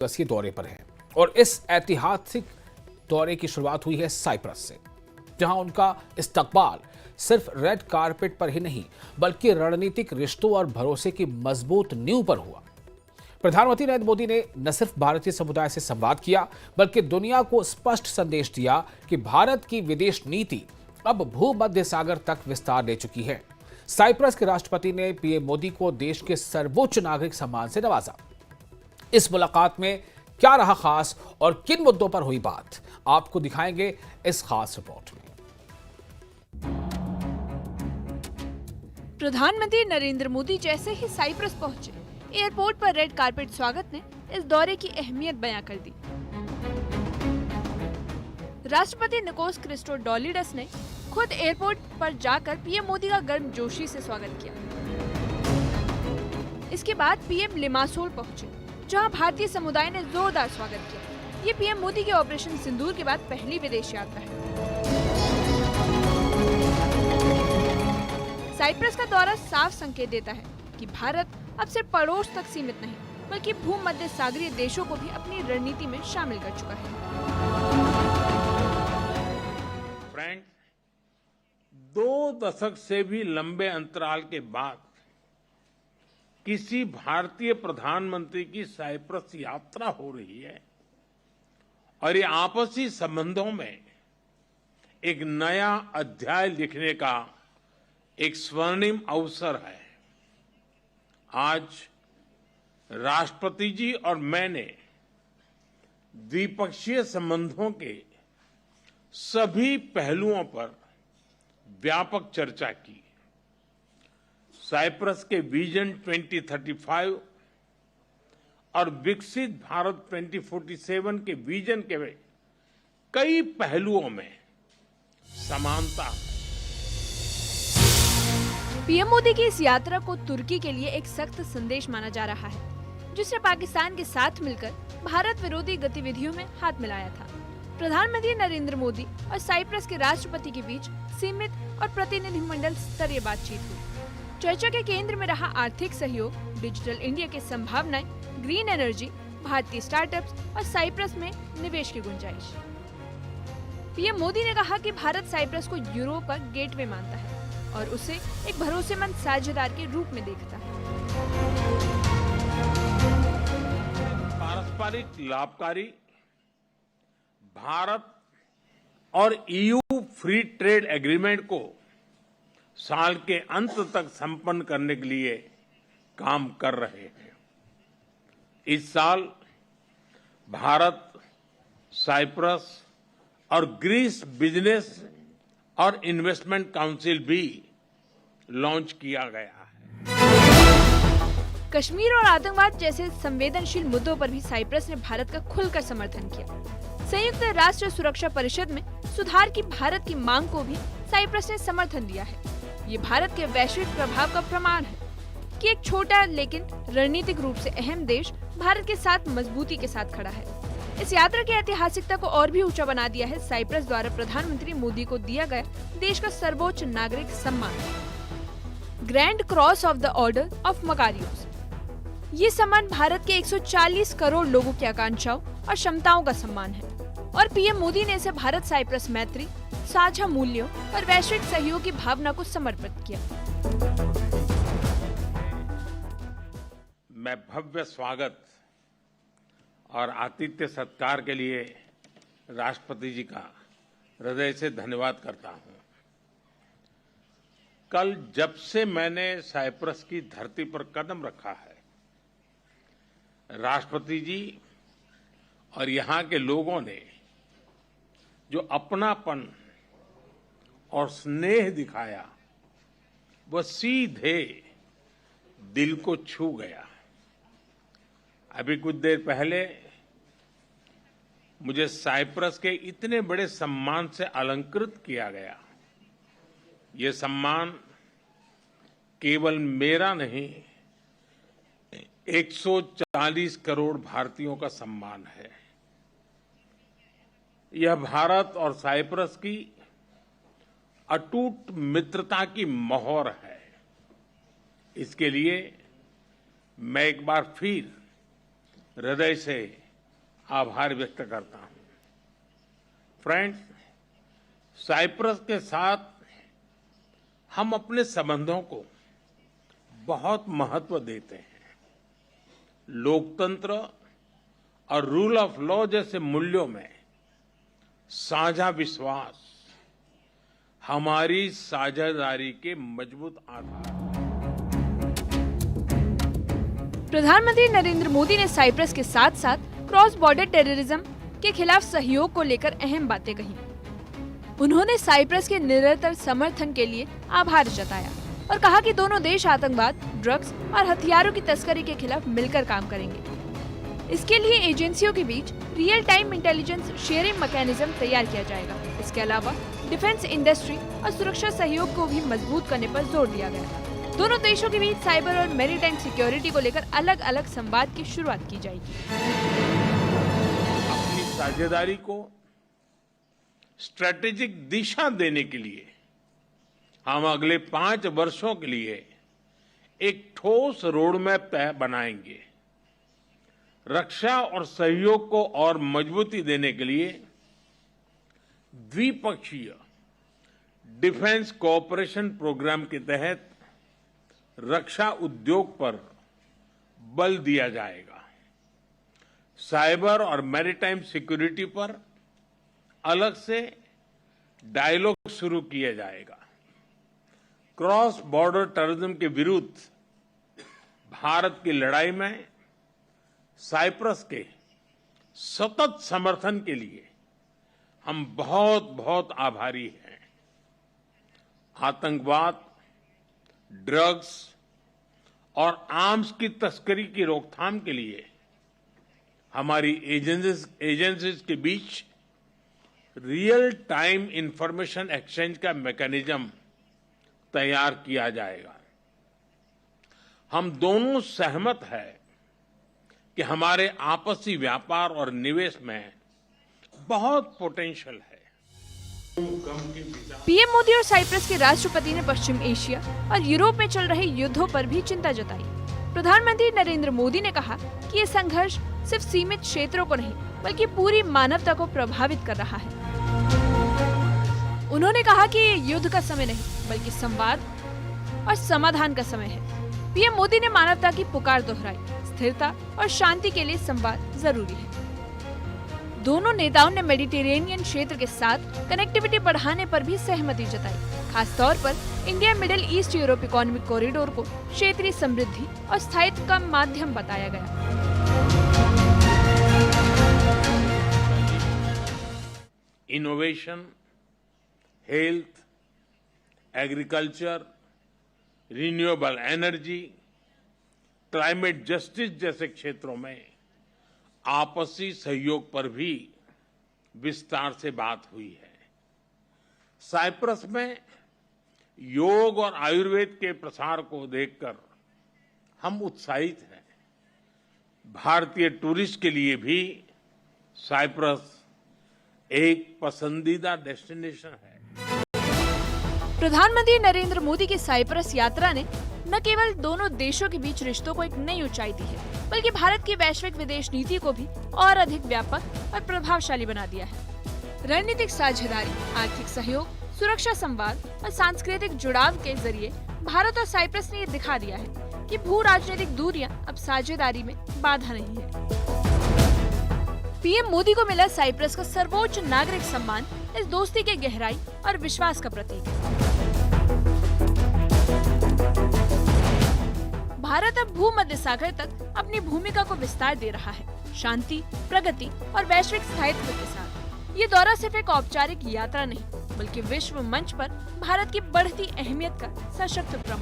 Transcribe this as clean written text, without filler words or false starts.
दिवसीय दौरे पर हैं और इस ऐतिहासिक दौरे की शुरुआत हुई है साइप्रस से, जहां उनका इस्तकबाल सिर्फ रेड कारपेट पर ही नहीं बल्कि रणनीतिक रिश्तों और भरोसे की मजबूत नींव पर हुआ। प्रधानमंत्री नरेंद्र मोदी ने न सिर्फ भारतीय समुदाय से संवाद किया बल्कि दुनिया को स्पष्ट संदेश दिया कि भारत की विदेश नीति अब भूमध्य सागर तक विस्तार ले चुकी है। साइप्रस के राष्ट्रपति ने पीएम मोदी को देश के सर्वोच्च नागरिक सम्मान से नवाजा। इस मुलाकात में क्या रहा खास और किन मुद्दों पर हुई बात, आपको दिखाएंगे इस खास रिपोर्ट में। प्रधानमंत्री नरेंद्र मोदी जैसे ही साइप्रस पहुंचे, एयरपोर्ट पर रेड कारपेट स्वागत ने इस दौरे की अहमियत बयां कर दी। राष्ट्रपति निकोस क्रिस्टोडोलिडस ने खुद एयरपोर्ट पर जाकर पीएम मोदी का गर्मजोशी से स्वागत किया। इसके बाद पीएम लिमासोल पहुंचे, जहां भारतीय समुदाय ने जोरदार स्वागत किया। ये पीएम मोदी की ऑपरेशन सिंदूर के बाद पहली विदेश यात्रा है। साइप्रस का दौरा साफ संकेत देता है कि भारत अब सिर्फ पड़ोस तक सीमित नहीं बल्कि भूमध्य सागरीय देशों को भी अपनी रणनीति में शामिल कर चुका है। फ्रेंड्स, 2 दशक से भी लंबे अंतराल के बाद किसी भारतीय प्रधानमंत्री की साइप्रस यात्रा हो रही है और ये आपसी संबंधों में एक नया अध्याय लिखने का एक स्वर्णिम अवसर है। आज राष्ट्रपति जी और मैंने द्विपक्षीय संबंधों के सभी पहलुओं पर व्यापक चर्चा की। साइप्रस के विजन 2035 और विकसित भारत 2047 के विजन के कई पहलुओं में समानता है। पीएम मोदी की इस यात्रा को तुर्की के लिए एक सख्त संदेश माना जा रहा है, जिसने पाकिस्तान के साथ मिलकर भारत विरोधी गतिविधियों में हाथ मिलाया था। प्रधानमंत्री नरेंद्र मोदी और साइप्रस के राष्ट्रपति के बीच सीमित और प्रतिनिधिमंडल स्तरीय बातचीत हुई। चर्चा के केंद्र में रहा आर्थिक सहयोग, डिजिटल इंडिया की संभावनाएं, ग्रीन एनर्जी, भारतीय स्टार्टअप्स और साइप्रस में निवेश की गुंजाइश। पीएम मोदी ने कहा कि भारत साइप्रस को यूरोप का गेटवे मानता है और उसे एक भरोसेमंद साझेदार के रूप में देखता है। पारस्परिक लाभकारी भारत और ईयू फ्री ट्रेड एग्रीमेंट को साल के अंत तक संपन्न करने के लिए काम कर रहे हैं। इस साल भारत, साइप्रस और ग्रीस बिजनेस और इन्वेस्टमेंट काउंसिल भी लॉन्च किया गया है। कश्मीर और आतंकवाद जैसे संवेदनशील मुद्दों पर भी साइप्रस ने भारत का खुलकर समर्थन किया। संयुक्त राष्ट्र सुरक्षा परिषद में सुधार की भारत की मांग को भी साइप्रस ने समर्थन दिया है। ये भारत के वैश्विक प्रभाव का प्रमाण है कि एक छोटा लेकिन रणनीतिक रूप से अहम देश भारत के साथ मजबूती के साथ खड़ा है। इस यात्रा की ऐतिहासिकता को और भी ऊंचा बना दिया है साइप्रस द्वारा प्रधानमंत्री मोदी को दिया गया देश का सर्वोच्च नागरिक सम्मान, grand cross of the order of Makarios. ये सम्मान भारत के 140 करोड़ लोगों की आकांक्षाओं और क्षमताओं का सम्मान है और पीएम मोदी ने इसे भारत साइप्रस मैत्री, साझा मूल्यों और वैश्विक सहयोग की भावना को समर्पित किया। मैं भव्य स्वागत और आतिथ्य सत्कार के लिए राष्ट्रपति जी का हृदय से धन्यवाद करता हूं। कल जब से मैंने साइप्रस की धरती पर कदम रखा है, राष्ट्रपति जी और यहां के लोगों ने जो अपनापन और स्नेह दिखाया, वह सीधे दिल को छू गया। अभी कुछ देर पहले मुझे साइप्रस के इतने बड़े सम्मान से अलंकृत किया गया। ये सम्मान केवल मेरा नहीं, 140 करोड़ भारतीयों का सम्मान है। यह भारत और साइप्रस की अटूट मित्रता की मोहर है। इसके लिए मैं एक बार फिर हृदय से आभार व्यक्त करता हूं। फ्रेंड्स, साइप्रस के साथ हम अपने संबंधों को बहुत महत्व देते हैं। लोकतंत्र और रूल ऑफ लॉ जैसे मूल्यों में साझा विश्वास हमारी साझेदारी के मजबूत आधार। प्रधानमंत्री नरेंद्र मोदी ने साइप्रस के साथ साथ क्रॉस बॉर्डर टेररिज्म के खिलाफ सहयोग को लेकर अहम बातें कही। उन्होंने साइप्रस के निरंतर समर्थन के लिए आभार जताया और कहा कि दोनों देश आतंकवाद, ड्रग्स और हथियारों की तस्करी के खिलाफ मिलकर काम करेंगे। इसके लिए एजेंसियों के बीच real time intelligence sharing mechanism तैयार किया जाएगा। इसके अलावा डिफेंस इंडस्ट्री और सुरक्षा सहयोग को भी मजबूत करने पर जोर दिया गया। दोनों देशों के बीच साइबर और मैरीटाइम सिक्योरिटी को लेकर अलग अलग संवाद की शुरुआत की जाएगी। अपनी साझेदारी को स्ट्रेटेजिक दिशा देने के लिए हम अगले 5 वर्षों के लिए एक ठोस रोडमैप बनाएंगे। रक्षा और सहयोग को और मजबूती देने के लिए द्विपक्षीय डिफेंस कोऑपरेशन प्रोग्राम के तहत रक्षा उद्योग पर बल दिया जाएगा। साइबर और मैरीटाइम सिक्योरिटी पर अलग से डायलॉग शुरू किया जाएगा। क्रॉस बॉर्डर टेररिज्म के विरुद्ध भारत की लड़ाई में साइप्रस के सतत समर्थन के लिए हम बहुत बहुत आभारी हैं। आतंकवाद, ड्रग्स और आर्म्स की तस्करी की रोकथाम के लिए हमारी एजेंसीज के बीच रियल टाइम इंफॉर्मेशन एक्सचेंज का मैकेनिज्म तैयार किया जाएगा। हम दोनों सहमत हैं कि हमारे आपसी व्यापार और निवेश में बहुत पोटेंशियल है। पीएम मोदी और साइप्रस के राष्ट्रपति ने पश्चिम एशिया और यूरोप में चल रहे युद्धों पर भी चिंता जताई। प्रधानमंत्री नरेंद्र मोदी ने कहा कि ये संघर्ष सिर्फ सीमित क्षेत्रों को नहीं बल्कि पूरी मानवता को प्रभावित कर रहा है। उन्होंने कहा कि ये युद्ध का समय नहीं बल्कि संवाद और समाधान का समय है। पीएम मोदी ने मानवता की पुकार दोहराई। स्थिरता और शांति के लिए संवाद जरूरी है। दोनों नेताओं ने मेडिटेरेनियन क्षेत्र के साथ कनेक्टिविटी बढ़ाने पर भी सहमति जताई। खास तौर पर India middle east Europe economic corridor को क्षेत्रीय समृद्धि और स्थायित्व का माध्यम बताया गया। Innovation, health, agriculture, renewable energy, climate justice जैसे क्षेत्रों में आपसी सहयोग पर भी विस्तार से बात हुई है। साइप्रस में योग और आयुर्वेद के प्रसार को देखकर हम उत्साहित हैं। भारतीय टूरिस्ट के लिए भी साइप्रस एक पसंदीदा डेस्टिनेशन है। प्रधानमंत्री नरेंद्र मोदी की साइप्रस यात्रा ने न केवल दोनों देशों के बीच रिश्तों को एक नई ऊंचाई दी है बल्कि भारत की वैश्विक विदेश नीति को भी और अधिक व्यापक और प्रभावशाली बना दिया है। रणनीतिक साझेदारी, आर्थिक सहयोग, सुरक्षा संवाद और सांस्कृतिक जुड़ाव के जरिए भारत और साइप्रस ने ये दिखा दिया है कि भू राजनीतिक दूरियां अब साझेदारी में बाधा नहीं है। पीएम मोदी को मिला साइप्रस का सर्वोच्च नागरिक सम्मान इस दोस्ती के गहराई और विश्वास का प्रतीक है। भारत अब भूमध्य सागर तक अपनी भूमिका को विस्तार दे रहा है। शांति, प्रगति और वैश्विक स्थायित्व के साथ ये दौरा सिर्फ एक औपचारिक यात्रा नहीं बल्कि विश्व मंच पर भारत की बढ़ती अहमियत का सशक्त प्रमाण